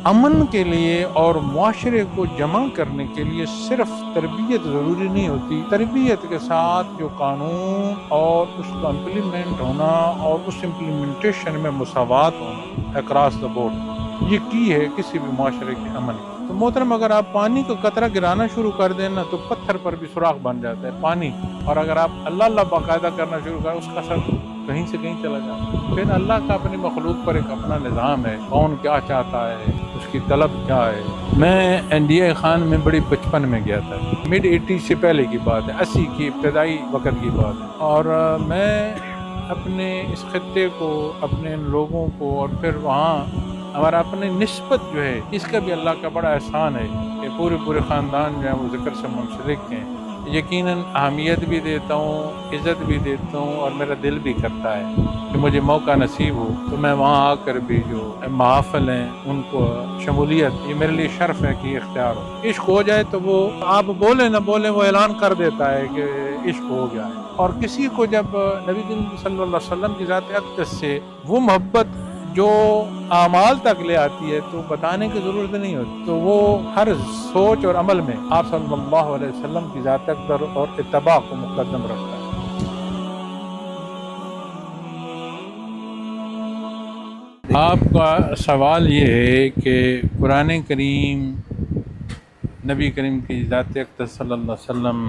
امن کے لیے اور معاشرے کو جمع کرنے کے لیے صرف تربیت ضروری نہیں ہوتی، تربیت کے ساتھ جو قانون اور اس کا امپلیمنٹ ہونا اور اس امپلیمنٹیشن میں مساوات ہونا اکراس دا بورڈ، یہ کی ہے کسی بھی معاشرے کے امن کی۔ تو محترم، اگر آپ پانی کا قطرہ گرانا شروع کر دینا تو پتھر پر بھی سوراخ بن جاتا ہے پانی، اور اگر آپ اللہ اللہ باقاعدہ کرنا شروع کریں اس کا اثر کہیں سے کہیں چلا جاتا ہے۔ پھر اللہ کا اپنی مخلوق پر ایک اپنا نظام ہے، کون کیا چاہتا ہے، اس کی طلب کیا ہے۔ میں انڈیا خان میں بڑی بچپن میں گیا تھا، مڈ 80 سے پہلے کی بات ہے، 80 کی ابتدائی وقت کی بات ہے، اور میں اپنے اس خطے کو، اپنے لوگوں کو، اور پھر وہاں ہمارا اپنی نسبت جو ہے، اس کا بھی اللہ کا بڑا احسان ہے کہ پورے خاندان جو ہے وہ ذکر سے منسلک ہیں۔ یقیناً اہمیت بھی دیتا ہوں، عزت بھی دیتا ہوں، اور میرا دل بھی کرتا ہے کہ مجھے موقع نصیب ہو تو میں وہاں آ کر بھی جو محافل ہیں ان کو شمولیت، یہ میرے لیے شرف ہے کہ یہ اختیار ہو۔ عشق ہو جائے تو وہ آپ بولے نہ بولے وہ اعلان کر دیتا ہے کہ عشق ہو گیا ہے۔ اور کسی کو جب نبی کریم صلی اللہ علیہ وسلم کی ذات اقدس سے وہ محبت جو اعمال تک لے آتی ہے تو بتانے کی ضرورت نہیں ہوتی، تو وہ ہر سوچ اور عمل میں آپ صلی اللہ علیہ وسلم کی ذات اقدس اور اتباع کو مقدم رکھتا ہے۔ آپ کا سوال یہ ہے کہ قرآن کریم، نبی کریم کی ذات اقدس صلی اللہ علیہ وسلم،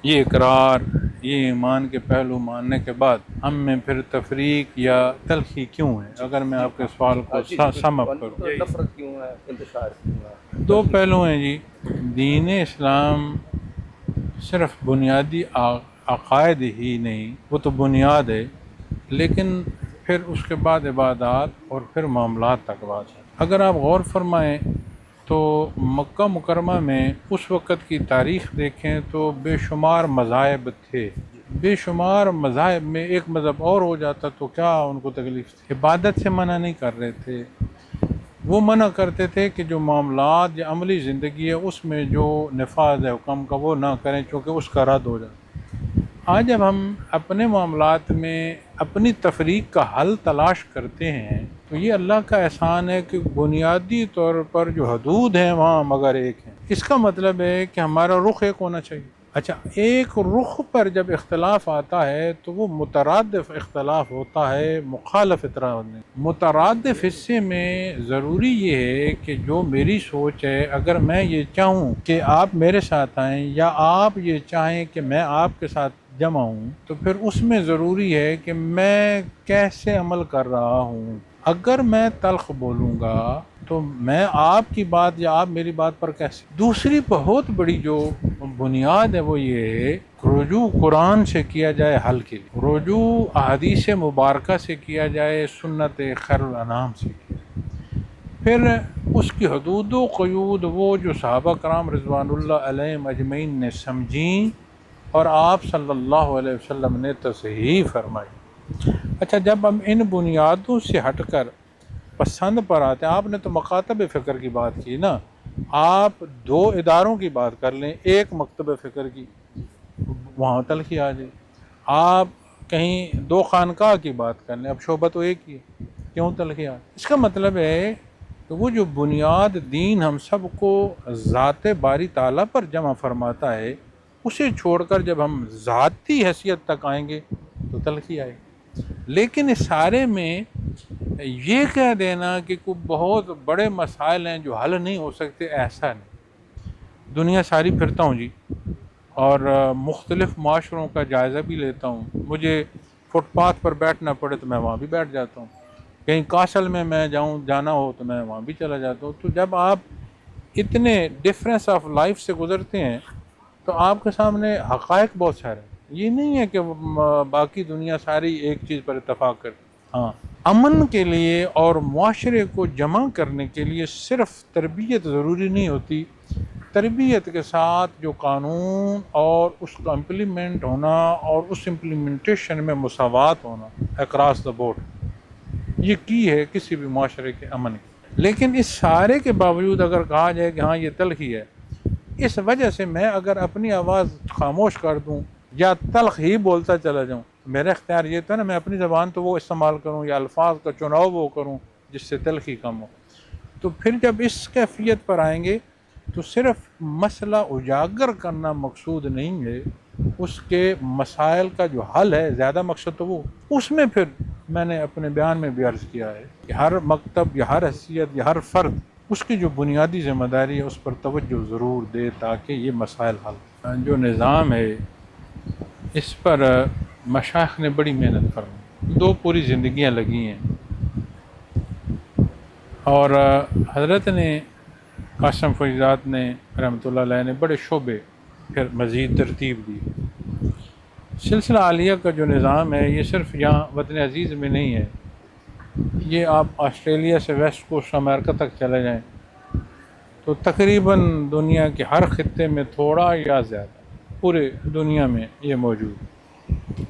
یہ اقرار، یہ ایمان کے پہلو ماننے کے بعد ہم میں پھر تفریق یا تلخی کیوں ہے؟ اگر میں آپ کے سوال کو سم اپ کروں، نفرت کیوں ہے، انتشار کیوں ہے؟ دو پہلو ہیں جی۔ دین اسلام صرف بنیادی عقائد ہی نہیں، وہ تو بنیاد ہے، لیکن پھر اس کے بعد عبادات اور پھر معاملات تک بات ہے۔ اگر آپ غور فرمائیں تو مکہ مکرمہ میں اس وقت کی تاریخ دیکھیں تو بے شمار مذاہب تھے، بے شمار مذاہب میں ایک مذہب اور ہو جاتا تو کیا ان کو تکلیف تھی؟ عبادت سے منع نہیں کر رہے تھے، وہ منع کرتے تھے کہ جو معاملات یا عملی زندگی ہے اس میں جو نفاذ ہے حکم کا وہ نہ کریں، چونکہ اس کا رد ہو جاتا۔ آج جب ہم اپنے معاملات میں اپنی تفریق کا حل تلاش کرتے ہیں تو یہ اللہ کا احسان ہے کہ بنیادی طور پر جو حدود ہیں وہاں مگر ایک ہیں۔ اس کا مطلب ہے کہ ہمارا رخ ایک ہونا چاہیے۔ اچھا، ایک رخ پر جب اختلاف آتا ہے تو وہ مترادف اختلاف ہوتا ہے، مخالف اطراف نہیں۔ مترادف حصے میں ضروری یہ ہے کہ جو میری سوچ ہے، اگر میں یہ چاہوں کہ آپ میرے ساتھ آئیں یا آپ یہ چاہیں کہ میں آپ کے ساتھ جمع ہوں، تو پھر اس میں ضروری ہے کہ میں کیسے عمل کر رہا ہوں۔ اگر میں تلخ بولوں گا تو میں آپ کی بات یا آپ میری بات پر کیسے۔ دوسری بہت بڑی جو بنیاد ہے وہ یہ ہے رجوع قرآن سے کیا جائے حل کے لیے، رجوع احادیث مبارکہ سے کیا جائے، سنت خیر الانام سے کیا جائے، پھر اس کی حدود و قیود وہ جو صحابہ کرام رضوان اللہ علیہم اجمعین نے سمجھیں اور آپ صلی اللہ علیہ وسلم نے تصحیح فرمائی۔ اچھا، جب ہم ان بنیادوں سے ہٹ کر پسند پر آتے ہیں، آپ نے تو مکاتب فکر کی بات کی نا، آپ دو اداروں کی بات کر لیں، ایک مکتب فکر کی، وہاں تلخی آ جائے۔ آپ کہیں دو خانقاہ کی بات کر لیں، اب شعبہ تو ایک ہی ہے، کیوں تلخی آ جائے؟ اس کا مطلب ہے کہ وہ جو بنیاد دین ہم سب کو ذات باری تعالیٰ پر جمع فرماتا ہے، اسے چھوڑ کر جب ہم ذاتی حیثیت تک آئیں گے تو تلخی آئے گی۔ لیکن اس سارے میں یہ کہہ دینا کہ کوئی بہت بڑے مسائل ہیں جو حل نہیں ہو سکتے، ایسا نہیں۔ دنیا ساری پھرتا ہوں جی، اور مختلف معاشروں کا جائزہ بھی لیتا ہوں۔ مجھے فٹ پاتھ پر بیٹھنا پڑے تو میں وہاں بھی بیٹھ جاتا ہوں، کہیں کاسل میں جانا ہو تو میں وہاں بھی چلا جاتا ہوں۔ تو جب آپ اتنے ڈفرینس آف لائف سے گزرتے ہیں تو آپ کے سامنے حقائق بہت سارے ہیں۔ یہ نہیں ہے کہ باقی دنیا ساری ایک چیز پر اتفاق کرتی۔ ہاں، امن کے لیے اور معاشرے کو جمع کرنے کے لیے صرف تربیت ضروری نہیں ہوتی، تربیت کے ساتھ جو قانون اور اس کا امپلیمنٹ ہونا اور اس امپلیمنٹیشن میں مساوات ہونا اکراس دا بورڈ، یہ کی ہے کسی بھی معاشرے کے امن کی۔ لیکن اس سارے کے باوجود اگر کہا جائے کہ ہاں یہ تلخی ہے، اس وجہ سے میں اگر اپنی آواز خاموش کر دوں یا تلخ ہی بولتا چلا جاؤں، میرا اختیار یہ تھا نا، میں اپنی زبان تو وہ استعمال کروں یا الفاظ کا چناؤ وہ کروں جس سے تلخی کم ہو۔ تو پھر جب اس کیفیت پر آئیں گے تو صرف مسئلہ اجاگر کرنا مقصود نہیں ہے، اس کے مسائل کا جو حل ہے زیادہ مقصد تو وہ اس میں پھر میں نے اپنے بیان میں بھی عرض کیا ہے کہ ہر مکتب یا ہر حیثیت یا ہر فرد اس کی جو بنیادی ذمہ داری ہے اس پر توجہ ضرور دے تاکہ یہ مسائل حل۔ جو نظام ہے اس پر مشائخ نے بڑی محنت فرمائی، 2 پوری زندگیاں لگی ہیں، اور حضرت نے قاسم فریدات نے رحمۃ اللہ علیہ نے بڑے شعبے پھر مزید ترتیب دی۔ سلسلہ عالیہ کا جو نظام ہے یہ صرف یہاں وطن عزیز میں نہیں ہے، یہ آپ آسٹریلیا سے ویسٹ کوسٹ امریکہ تک چلے جائیں تو تقریباً دنیا کے ہر خطے میں تھوڑا یا زیادہ پورے دنیا میں یہ موجود،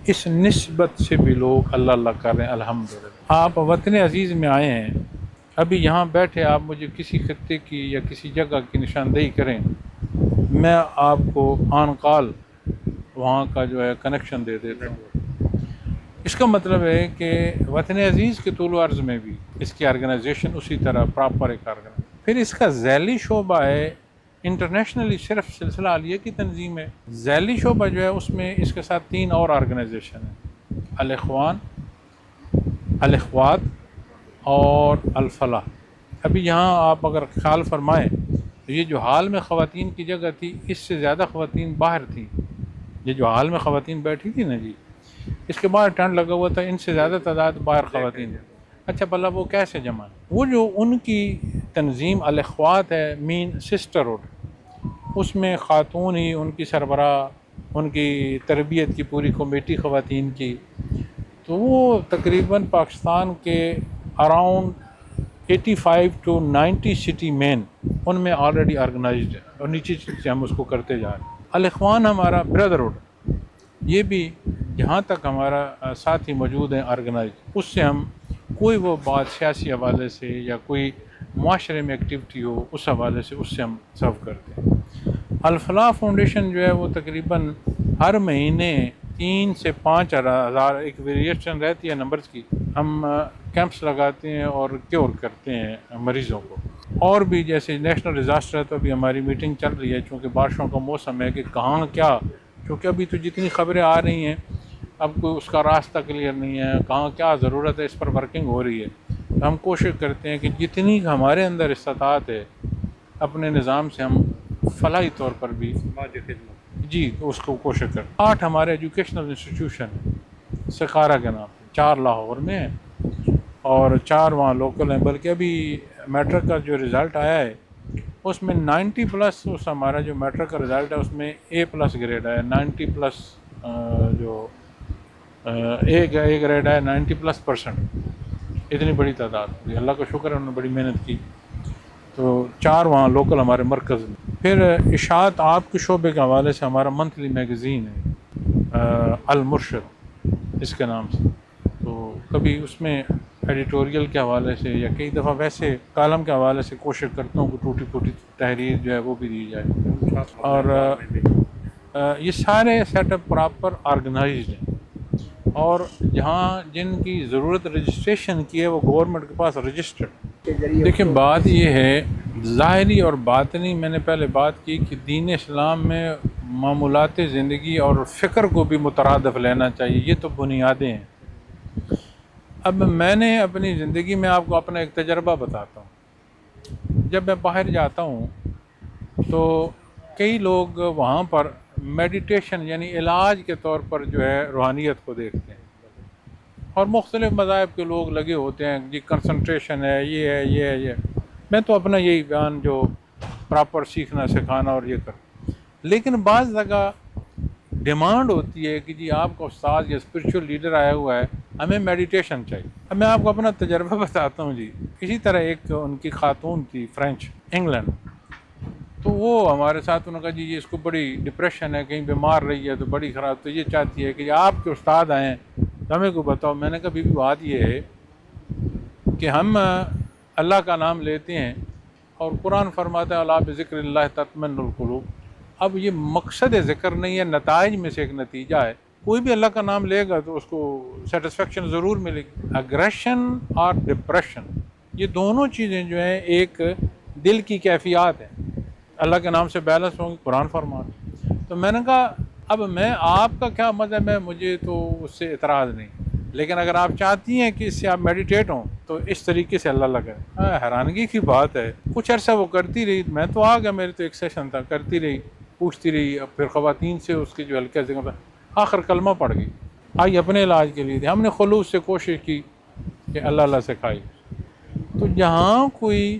اس نسبت سے بھی لوگ اللہ اللہ کر رہے ہیں الحمدللہ۔ آپ وطن عزیز میں آئے ہیں، ابھی یہاں بیٹھے آپ مجھے کسی خطے کی یا کسی جگہ کی نشاندہی کریں، میں آپ کو آن کال وہاں کا جو ہے کنیکشن دے دیتا ہوں۔ اس کا مطلب ہے کہ وطن عزیز کے طول و عرض میں بھی اس کی آرگنائزیشن اسی طرح پراپر ایک آرگنائزیشن۔ پھر اس کا ذیلی شعبہ ہے انٹرنیشنلی صرف سلسلہ عالیہ کی تنظیم ہے، ذیلی شعبہ جو ہے اس میں اس کے ساتھ 3 اور آرگنائزیشن ہیں، الاخوان، الاخوات اور الفلاح۔ ابھی یہاں آپ اگر خیال فرمائیں تو یہ جو حال میں خواتین کی جگہ تھی اس سے زیادہ خواتین باہر تھیں، یہ جو حال میں خواتین بیٹھی تھی نا جی، اس کے بعد ٹینٹ لگا ہوا تھا، ان سے زیادہ تعداد باہر خواتین۔ اچھا بھلا وہ کیسے جمع؟ وہ جو ان کی تنظیم الاخوات ہے، مین سسٹرہڈ، اس میں خاتون ہی ان کی سربراہ، ان کی تربیت کی پوری کمیٹی خواتین کی، تو وہ تقریباً پاکستان کے اراؤنڈ 85 to 90 سٹی مین ان میں آلریڈی آرگنائزڈ ہے، اور نیچے سے ہم اس کو کرتے جا رہے ہیں۔ الاخوان ہمارا بردرہڈ، یہ بھی جہاں تک ہمارا ساتھی موجود ہیں آرگنائز، اس سے ہم کوئی وہ بات سیاسی حوالے سے یا کوئی معاشرے میں ایکٹیویٹی ہو اس حوالے سے اس سے ہم سرو کرتے ہیں۔ الفلاح فاؤنڈیشن جو ہے وہ تقریباً ہر مہینے 3 سے 5 ہزار ایک ویریشن رہتی ہے نمبرز کی، ہم کیمپس لگاتے ہیں اور کیور کرتے ہیں مریضوں کو۔ اور بھی جیسے نیشنل ڈیزاسٹر ہے تو ابھی ہماری میٹنگ چل رہی ہے، چونکہ بارشوں کا موسم ہے، کہ کہاں کیا، کیونکہ ابھی تو جتنی خبریں آ رہی ہیں اب کوئی اس کا راستہ کلیئر نہیں ہے، کہاں کیا ضرورت ہے، اس پر ورکنگ ہو رہی ہے۔ تو ہم کوشش کرتے ہیں کہ جتنی ہمارے اندر استطاعت ہے اپنے نظام سے ہم فلاحی طور پر بھی جی اس کو کوشش کریں۔ 8 ہمارے ایجوکیشنل انسٹیٹیوشن ہیں سکارا کے نام سے، 4 لاہور میں ہیں اور 4 وہاں لوکل ہیں، بلکہ ابھی میٹرک کا جو رزلٹ آیا ہے اس میں 90+ اس ہمارا جو میٹرک کا رزلٹ ہے اس میں A+ گریڈ ہے، 90+ جو اے گریڈ ہے، 90+%، اتنی بڑی تعداد ہوئی، اللہ کا شکر ہے انہوں نے بڑی محنت کی۔ تو 4 وہاں لوکل ہمارے مرکز میں۔ پھر اشاعت آپ کے شعبے کے حوالے سے ہمارا منتھلی میگزین ہے المرشد اس کے نام سے، تو کبھی اس میں ایڈیٹوریل کے حوالے سے یا کئی دفعہ ویسے کالم کے حوالے سے کوشش کرتا ہوں کہ ٹوٹی پھوٹی تحریر جو ہے وہ بھی دی جائے، اور یہ سارے سیٹ اپ پراپر آرگنائزڈ ہیں، اور جہاں جن کی ضرورت رجسٹریشن کی ہے وہ گورنمنٹ کے پاس رجسٹرڈ۔ دیکھیں بات یہ ہے ظاہری اور باطنی، میں نے پہلے بات کی کہ دین اسلام میں معمولات زندگی اور فکر کو بھی مترادف لینا چاہیے، یہ تو بنیادیں ہیں۔ اب میں نے اپنی زندگی میں آپ کو اپنا ایک تجربہ بتاتا ہوں، جب میں باہر جاتا ہوں تو کئی لوگ وہاں پر میڈیٹیشن یعنی علاج کے طور پر جو ہے روحانیت کو دیکھتے ہیں، اور مختلف مذاہب کے لوگ لگے ہوتے ہیں جی کنسنٹریشن ہے، یہ ہے، یہ ہے، یہ۔ میں تو اپنا یہی بیان جو پراپر سیکھنا سکھانا اور یہ کر، لیکن بعض جگہ ڈیمانڈ ہوتی ہے کہ جی آپ کا استاد یا اسپرچول لیڈر آیا ہوا ہے، ہمیں میڈیٹیشن چاہیے۔ اب میں آپ کو اپنا تجربہ بتاتا ہوں جی، اسی طرح ایک ان کی خاتون تھی فرینچ انگلینڈ، تو وہ ہمارے ساتھ انہوں نے کہا جی یہ اس کو بڑی ڈپریشن ہے، کہیں بیمار رہی ہے تو بڑی خراب، تو یہ چاہتی ہے کہ آپ کے استاد آئیں تو ہمیں کو بتاؤ۔ میں نے کہا بھی بات یہ ہے کہ ہم اللہ کا نام لیتے ہیں اور قرآن فرماتا ہے الا بذکر اللہ تطمئن القلوب۔ اب یہ مقصد ذکر نہیں ہے، نتائج میں سے ایک نتیجہ ہے، کوئی بھی اللہ کا نام لے گا تو اس کو سیٹسفیکشن ضرور ملے گی۔ اگریشن اور ڈپریشن یہ دونوں چیزیں جو ہیں ایک دل کی کیفیات ہیں، اللہ کے نام سے بیلنس ہوں گی، قرآن فرمان۔ تو میں نے کہا اب میں آپ کا کیا مذہب ہے، مجھے تو اس سے اعتراض نہیں، لیکن اگر آپ چاہتی ہیں کہ اس سے آپ میڈیٹیٹ ہوں تو اس طریقے سے اللہ لگے۔ حیرانگی کی بات ہے، کچھ عرصہ وہ کرتی رہی، میں تو آ گیا، میرے تو ایک سیشن تھا، کرتی رہی، پوچھتی رہی، اب پھر خواتین سے اس کی جو ہلکے سے آخر کلمہ پڑ گئی، آئی اپنے علاج کے لیے تھی، ہم نے خلوص سے کوشش کی کہ اللہ سکھائی۔ تو جہاں کوئی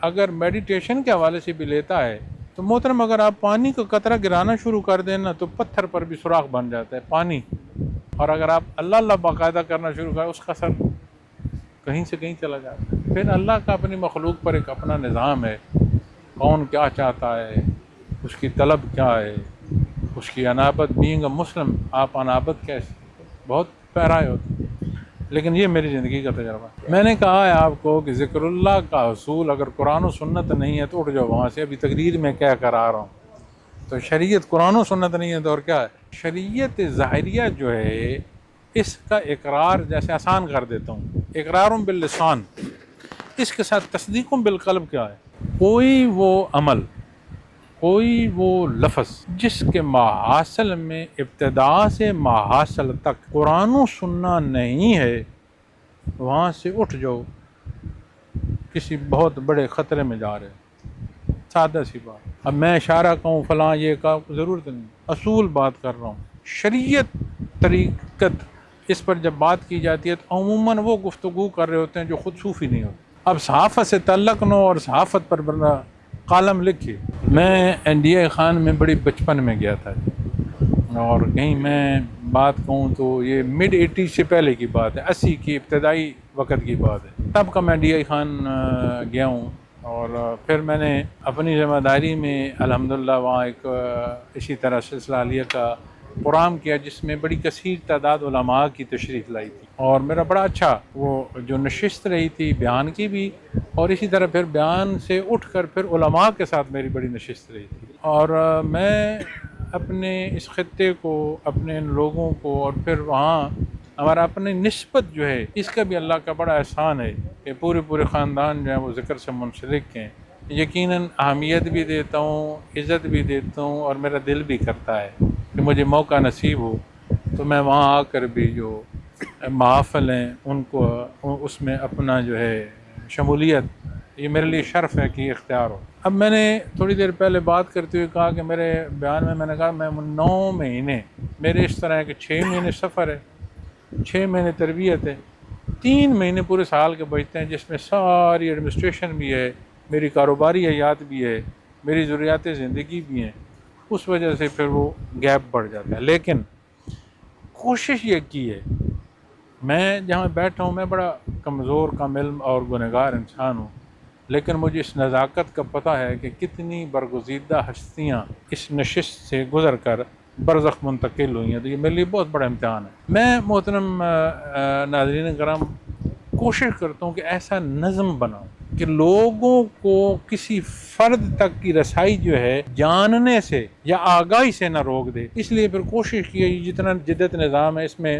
اگر میڈیٹیشن کے حوالے سے بھی لیتا ہے تو محترم اگر آپ پانی کا قطرہ گرانا شروع کر دیں نا تو پتھر پر بھی سوراخ بن جاتا ہے پانی، اور اگر آپ اللہ باقاعدہ کرنا شروع کریں اس کا اثر کہیں سے کہیں چلا جاتا ہے۔ پھر اللہ کا اپنی مخلوق پر ایک اپنا نظام ہے، کون کیا چاہتا ہے، اس کی طلب کیا ہے، اس کی انابت، بینگ اے مسلم آپ انابت کیسے، بہت پیارا ہوتا ہے۔ لیکن یہ میری زندگی کا تجربہ۔ میں نے کہا ہے آپ کو کہ ذکر اللہ کا اصول اگر قرآن و سنت نہیں ہے تو اٹھ جاؤ وہاں سے، ابھی تقریر میں کیا کرا رہا ہوں۔ تو شریعت قرآن و سنت نہیں ہے تو اور کیا ہے؟ شریعت ظاہریہ جو ہے اس کا اقرار، جیسے آسان کر دیتا ہوں، اقرار باللسان، اس کے ساتھ تصدیق بالقلب کیا ہے؟ کوئی وہ عمل، کوئی وہ لفظ جس کے ماحصل میں ابتدا سے ماحصل تک قرآن و سنہ نہیں ہے، وہاں سے اٹھ جاؤ، کسی بہت بڑے خطرے میں جا رہے۔ سادہ سی بات۔ اب میں اشارہ کہوں فلاں یہ کا ضرورت نہیں، اصول بات کر رہا ہوں۔ شریعت، طریقت، اس پر جب بات کی جاتی ہے تو عموماً وہ گفتگو کر رہے ہوتے ہیں جو خود صوفی نہیں ہوتے۔ اب صحافت سے تعلق نو اور صحافت پر بندہ کالم لکھے۔ میں انڈیا خان میں بڑی بچپن میں گیا تھا، اور کہیں میں بات کہوں تو یہ مڈ 80 سے پہلے کی بات ہے، 80 کی ابتدائی وقت کی بات ہے، تب کا میں انڈیا خان گیا ہوں۔ اور پھر میں نے اپنی ذمہ داری میں الحمدللہ وہاں ایک اسی طرح سلسلہ عالیہ کا پروگرام کیا جس میں بڑی کثیر تعداد علماء کی تشریف لائی تھی، اور میرا بڑا اچھا وہ جو نشست رہی تھی بیان کی بھی، اور اسی طرح پھر بیان سے اٹھ کر پھر علماء کے ساتھ میری بڑی نشست رہی تھی۔ اور میں اپنے اس خطے کو، اپنے ان لوگوں کو، اور پھر وہاں ہمارا اپنی نسبت جو ہے اس کا بھی اللہ کا بڑا احسان ہے کہ پورے خاندان جو ہے وہ ذکر سے منسلک ہیں۔ یقیناً اہمیت بھی دیتا ہوں، عزت بھی دیتا ہوں، اور میرا دل بھی کرتا ہے کہ مجھے موقع نصیب ہو تو میں وہاں آ کر بھی جو محافل ہیں ان کو اس میں اپنا جو ہے شمولیت، یہ میرے لیے شرف ہے کہ یہ اختیار ہو۔ اب میں نے تھوڑی دیر پہلے بات کرتے ہوئے کہا کہ میرے بیان میں نے کہا میں 9 مہینے میرے اس طرح ہے کہ 6 مہینے سفر ہے، 6 مہینے تربیت ہے، 3 مہینے پورے سال کے بچتے ہیں جس میں ساری ایڈمنسٹریشن بھی ہے، میری کاروباری حیات بھی ہے، میری ضروریات زندگی بھی ہیں، اس وجہ سے پھر وہ گیپ بڑھ جاتا ہے۔ لیکن کوشش یہ کی ہے، میں جہاں بیٹھا ہوں میں بڑا کمزور، کم علم اور گنہگار انسان ہوں، لیکن مجھے اس نزاکت کا پتہ ہے کہ کتنی برگزیدہ ہستیاں اس نشست سے گزر کر برزخ منتقل ہوئی ہیں، تو یہ میرے لیے بہت بڑا امتحان ہے۔ میں محترم ناظرین کرام کوشش کرتا ہوں کہ ایسا نظم بناؤں کہ لوگوں کو کسی فرد تک کی رسائی جو ہے جاننے سے یا آگاہی سے نہ روک دے، اس لیے پھر کوشش کی ہے، جتنا جدت نظام ہے اس میں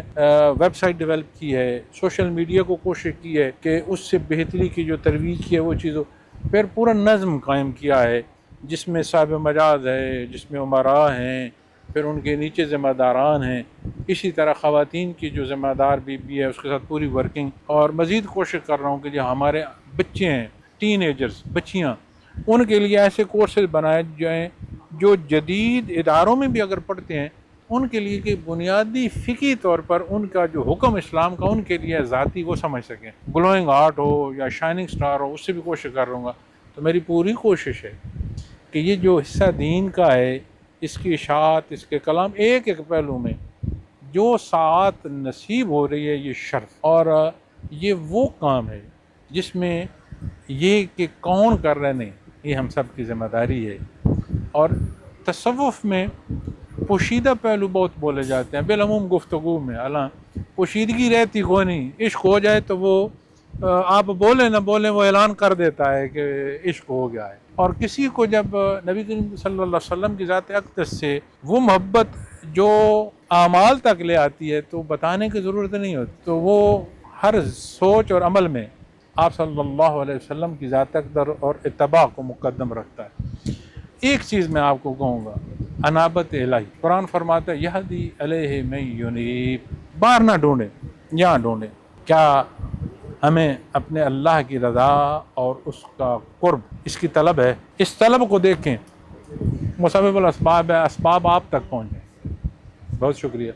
ویب سائٹ ڈیولپ کی ہے، سوشل میڈیا کو کوشش کی ہے کہ اس سے بہتری کی جو ترویج کی ہے وہ چیزوں، پھر پورا نظم قائم کیا ہے جس میں صاحب مجاز ہے، جس میں امراء ہیں، پھر ان کے نیچے ذمہ داران ہیں، اسی طرح خواتین کی جو ذمہ دار بھی ہے اس کے ساتھ پوری ورکنگ، اور مزید کوشش کر رہا ہوں کہ جو ہمارے بچے ہیں، ٹین ایجرز، بچیاں، ان کے لیے ایسے کورسز بنائے جائیں جو جدید اداروں میں بھی اگر پڑھتے ہیں ان کے لیے کہ بنیادی فقہی طور پر ان کا جو حکم اسلام کا ان کے لیے ذاتی وہ سمجھ سکیں، گلوئنگ آرٹ ہو یا شائننگ سٹار ہو، اس سے بھی کوشش کر رہا ہوں گا۔ تو میری پوری کوشش ہے کہ یہ جو حصہ دین کا ہے، اس کی اشاعت، اس کے کلام، ایک پہلو میں جو ساعت نصیب ہو رہی ہے یہ شرف، اور یہ وہ کام ہے جس میں یہ کہ کون کر رہے نہیں، یہ ہم سب کی ذمہ داری ہے۔ اور تصوف میں پوشیدہ پہلو بہت بولے جاتے ہیں بالعموم گفتگو میں، حالانکہ پوشیدگی رہتی کوئی نہیں، عشق ہو جائے تو وہ آپ بولیں نہ بولیں وہ اعلان کر دیتا ہے کہ عشق ہو گیا ہے۔ اور کسی کو جب نبی کریم صلی اللہ علیہ وسلم کی ذات اقدس سے وہ محبت جو اعمال تک لے آتی ہے تو بتانے کی ضرورت نہیں ہوتی، تو وہ ہر سوچ اور عمل میں آپ صلی اللہ علیہ وسلم کی ذات اقدر اور اتباع کو مقدم رکھتا ہے۔ ایک چیز میں آپ کو کہوں گا، انابت الہی، قرآن فرماتا ہے یہدی علیہ من ینیب، باہر نہ ڈھونڈیں، یہاں ڈھونڈیں۔ کیا ہمیں اپنے اللہ کی رضا اور اس کا قرب، اس کی طلب ہے؟ اس طلب کو دیکھیں، مسبب الاسباب ہے، اسباب آپ تک پہنچیں۔ بہت شکریہ۔